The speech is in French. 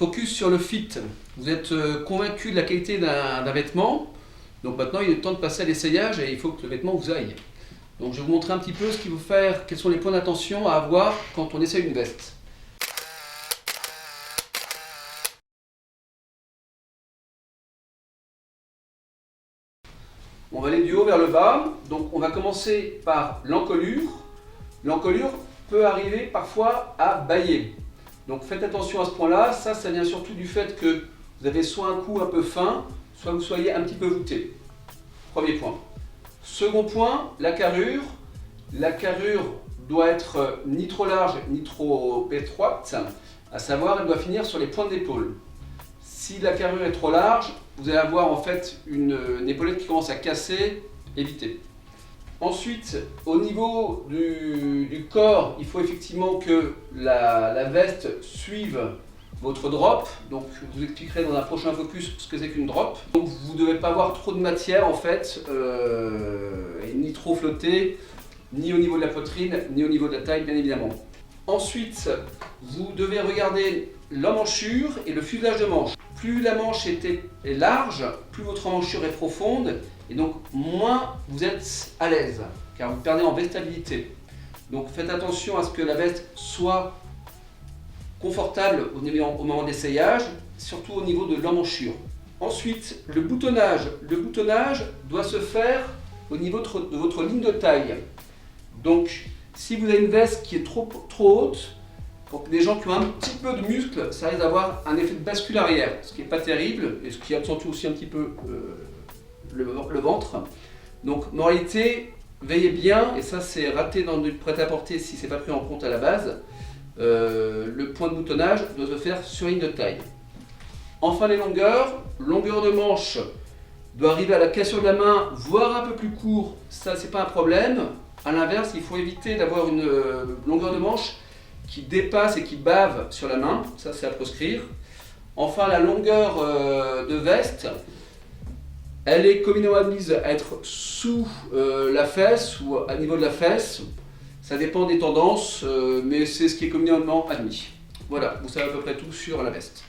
Focus sur le fit. Vous êtes convaincu de la qualité d'un vêtement, donc maintenant il est temps de passer à l'essayage et il faut que le vêtement vous aille. Donc je vais vous montrer un petit peu ce qu'il faut faire, quels sont les points d'attention à avoir quand on essaye une veste. On va aller du haut vers le bas, donc on va commencer par l'encolure. L'encolure peut arriver parfois à bâiller. Donc faites attention à ce point-là, ça vient surtout du fait que vous avez soit un cou un peu fin, soit vous soyez un petit peu voûté. Premier point. Second point, la carrure. La carrure doit être ni trop large ni trop étroite, à savoir elle doit finir sur les pointes d'épaule. Si la carrure est trop large, vous allez avoir en fait une épaulette qui commence à casser, évitez. Ensuite, au niveau du corps, il faut effectivement que la veste suive votre drop. Donc, je vous expliquerai dans un prochain focus ce que c'est qu'une drop. Donc, vous ne devez pas avoir trop de matière en fait, et ni trop flotter, ni au niveau de la poitrine, ni au niveau de la taille, bien évidemment. Ensuite, vous devez regarder l'emmanchure et le fuselage de manche. Plus la manche est large, plus votre emmanchure est profonde, et donc moins vous êtes à l'aise, car vous perdez en vestabilité. Donc faites attention à ce que la veste soit confortable au moment d'essayage, surtout au niveau de l'emmanchure. Ensuite, le boutonnage. Le boutonnage doit se faire au niveau de votre ligne de taille. Donc, si vous avez une veste qui est trop haute, pour les gens qui ont un petit peu de muscle, ça risque d'avoir un effet de bascule arrière, ce qui n'est pas terrible et ce qui accentue aussi un petit peu le ventre. Donc, moralité, veillez bien, et ça c'est raté dans du prêt-à-porter si ce n'est pas pris en compte à la base. Le point de boutonnage doit se faire sur ligne de taille. Enfin, les longueurs. Longueur de manche doit arriver à la cassure de la main, voire un peu plus court, ça c'est pas un problème. A l'inverse, il faut éviter d'avoir une longueur de manche qui dépasse et qui bave sur la main, ça c'est à proscrire. Enfin, la longueur de veste, elle est communément admise à être sous la fesse ou à niveau de la fesse. Ça dépend des tendances, mais c'est ce qui est communément admis. Voilà, vous savez à peu près tout sur la veste.